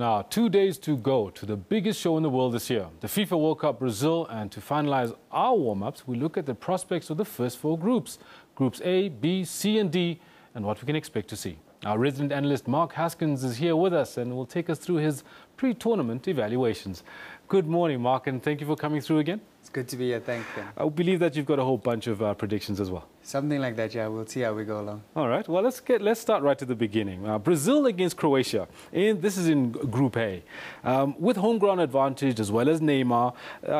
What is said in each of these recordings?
Now, 2 days to go to the biggest show in the world this year, the FIFA World Cup Brazil. And to finalize our warm-ups, we look at the prospects of the first four groups. Groups A, B, C and D, and what we can expect to see. Our resident analyst Mark Haskins is here with us and will take us through his pre-tournament evaluations. Good morning, Mark, and thank you for coming through again. It's good to be here, thank you. I believe that you've got a whole bunch of predictions as well. Something like that, yeah. We'll see how we go along. All right, well, let's start right to the beginning. Brazil against Croatia, and this is in Group A. With home ground advantage as well as Neymar,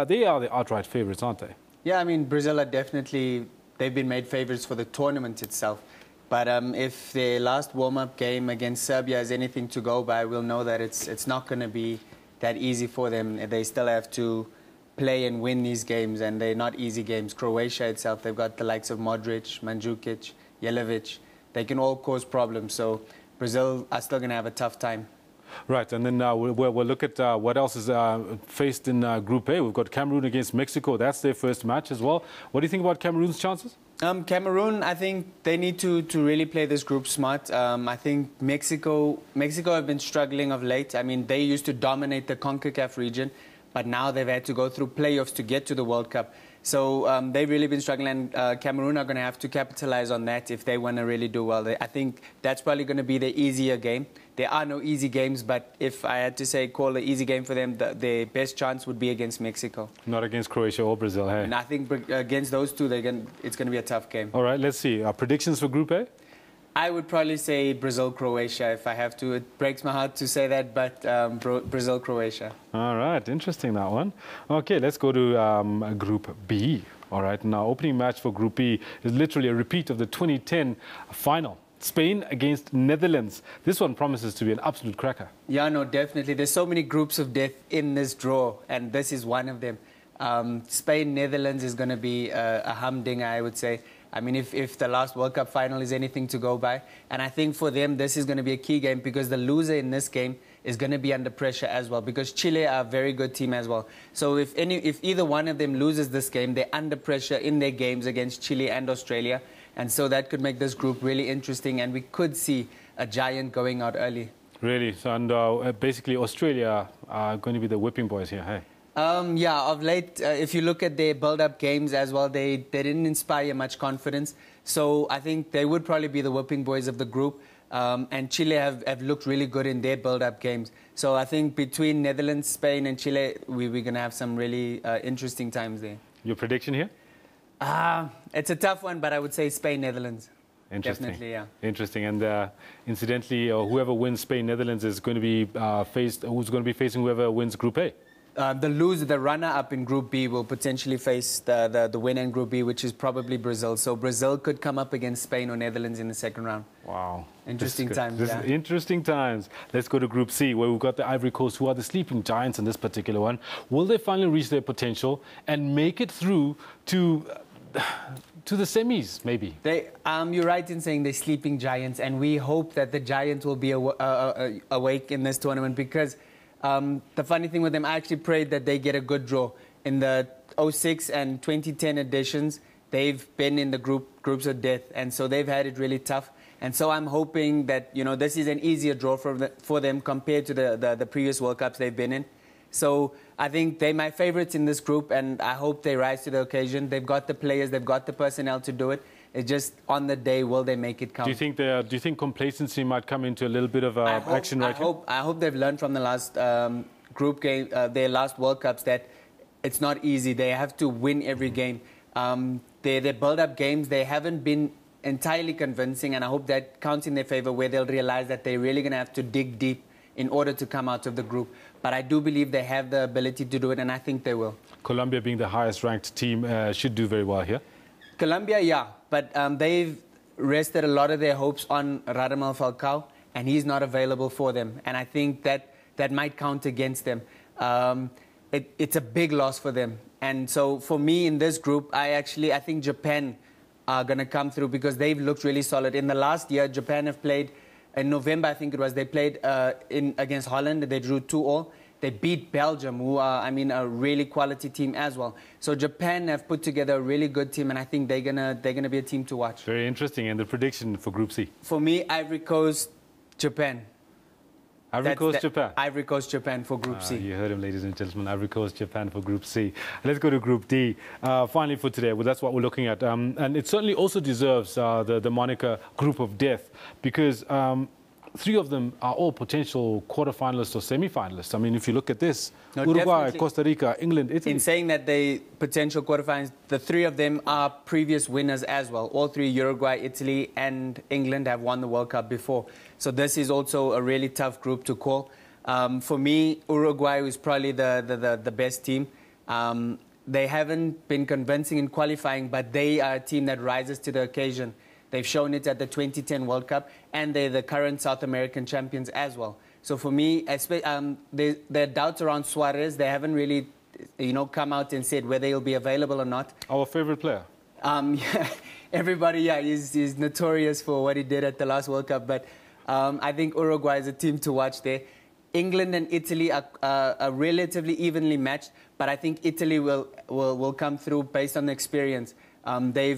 they are the outright favourites, aren't they? Yeah, I mean, Brazil are definitely, they've been made favourites for the tournament itself. But if their last warm-up game against Serbia is anything to go by, we'll know that it's not going to be that easy for them. They still have to play and win these games, and they're not easy games. Croatia itself, they've got the likes of Modric, Mandzukic, Jelavic. They can all cause problems, so Brazil are still going to have a tough time. Right, and then we'll look at what else is faced in Group A. We've got Cameroon against Mexico. That's their first match as well. What do you think about Cameroon's chances? Cameroon, I think they need to really play this group smart. I think Mexico have been struggling of late. I mean, they used to dominate the CONCACAF region, but now they've had to go through playoffs to get to the World Cup. So they've really been struggling, and Cameroon are going to have to capitalize on that if they want to really do well. I think that's probably going to be the easier game. There are no easy games, but if I had to say call an easy game for them, their best chance would be against Mexico. Not against Croatia or Brazil, hey? And I think against those two, it's going to be a tough game. All right, let's see. Predictions for Group A? I would probably say Brazil-Croatia if I have to. It breaks my heart to say that, but Brazil-Croatia. All right, interesting, that one. Okay, let's go to Group B. All right, now opening match for Group B is literally a repeat of the 2010 final. Spain against Netherlands. This one promises to be an absolute cracker. Yeah, no, definitely. There's so many groups of death in this draw, and this is one of them. Spain-Netherlands is going to be a humdinger, I would say. I mean, if the last World Cup final is anything to go by. And I think for them, this is going to be a key game because the loser in this game is going to be under pressure as well because Chile are a very good team as well. So if either one of them loses this game, they're under pressure in their games against Chile and Australia. And so that could make this group really interesting, and we could see a giant going out early. Really? So, and basically Australia are going to be the whipping boys here, hey? Yeah, of late, if you look at their build-up games as well, they didn't inspire much confidence. So I think they would probably be the whipping boys of the group. And Chile have looked really good in their build-up games. So I think between Netherlands, Spain and Chile, we're going to have some really interesting times there. Your prediction here? It's a tough one, but I would say Spain, Netherlands. Interesting. Definitely, yeah. Interesting. And incidentally, whoever wins Spain, Netherlands is going to be who's going to be facing whoever wins Group A? The runner-up in Group B will potentially face the winner in Group B, which is probably Brazil. So Brazil could come up against Spain or Netherlands in the second round. Wow. Interesting times. This is interesting times. Let's go to Group C, where we've got the Ivory Coast, who are the sleeping giants in this particular one. Will they finally reach their potential and make it through to the semis, maybe? You're right in saying they're sleeping giants, and we hope that the giants will be awake in this tournament because the funny thing with them, I actually prayed that they get a good draw. In the 06 and 2010 editions, they've been in the groups of death, and so they've had it really tough. And so I'm hoping that, you know, this is an easier draw for them compared to the previous World Cups they've been in. So I think they're my favorites in this group, and I hope they rise to the occasion. They've got the players, they've got the personnel to do it. It's just on the day, will they make it count? Do you think complacency might come into a little bit of action right here? I hope they've learned from the last group game, their last World Cups, that it's not easy. They have to win every game. Their build-up games, they haven't been entirely convincing, and I hope that counts in their favor, where they'll realize that they're really going to have to dig deep in order to come out of the group. But I do believe they have the ability to do it, and I think they will. Colombia, being the highest-ranked team, should do very well here. Colombia, yeah, but they've rested a lot of their hopes on Radamel Falcao, and he's not available for them. And I think that might count against them. It's a big loss for them. And so for me in this group, I think Japan are going to come through because they've looked really solid. In the last year, Japan have played, in November I think it was, they played against Holland. They drew 2-2. They beat Belgium, who are, I mean, a really quality team as well. So Japan have put together a really good team, and I think they're gonna be a team to watch. Very interesting. And the prediction for Group C? For me, Ivory Coast, Japan. Ivory Coast, Japan. Ivory Coast, Japan for Group C. You heard him, ladies and gentlemen. Ivory Coast, Japan for Group C. Let's go to Group D. Finally for today, well, that's what we're looking at. And it certainly also deserves the moniker Group of Death, because three of them are all potential quarterfinalists or semi-finalists. I mean, if you look at this, Uruguay, Costa Rica, England, Italy. In saying that they potential quarterfinalists, the three of them are previous winners as well. All three, Uruguay, Italy, and England, have won the World Cup before. So this is also a really tough group to call. For me, Uruguay is probably the best team. They haven't been convincing in qualifying, but they are a team that rises to the occasion. They've shown it at the 2010 World Cup, and they're the current South American champions as well. So for me, there are doubts around Suarez. They haven't really, come out and said whether he'll be available or not. Our favorite player. Yeah, everybody, he's notorious for what he did at the last World Cup. But I think Uruguay is a team to watch there. England and Italy are relatively evenly matched, but I think Italy will come through based on the experience. They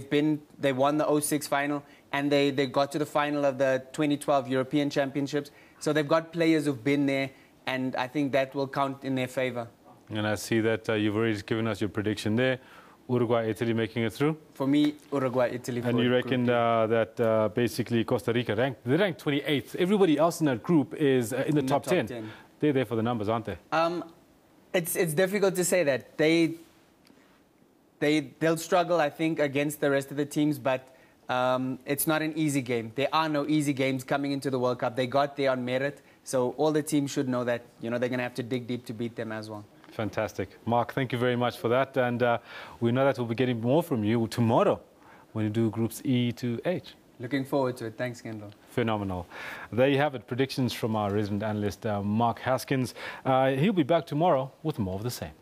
won the 2006 final, and they got to the final of the 2012 European Championships. So they've got players who've been there, and I think that will count in their favor. And I see that you've already given us your prediction there. Uruguay, Italy making it through? For me, Uruguay, Italy. And you reckon that basically Costa Rica they're ranked 28th. Everybody else in that group is in the top 10. They're there for the numbers, aren't they? It's difficult to say that. They'll struggle, I think, against the rest of the teams, but it's not an easy game. There are no easy games coming into the World Cup. They got there on merit, so all the teams should know that they're going to have to dig deep to beat them as well. Fantastic. Mark, thank you very much for that. And we know that we'll be getting more from you tomorrow when you do Groups E to H. Looking forward to it. Thanks, Kendal. Phenomenal. There you have it. Predictions from our resident analyst, Mark Haskins. He'll be back tomorrow with more of the same.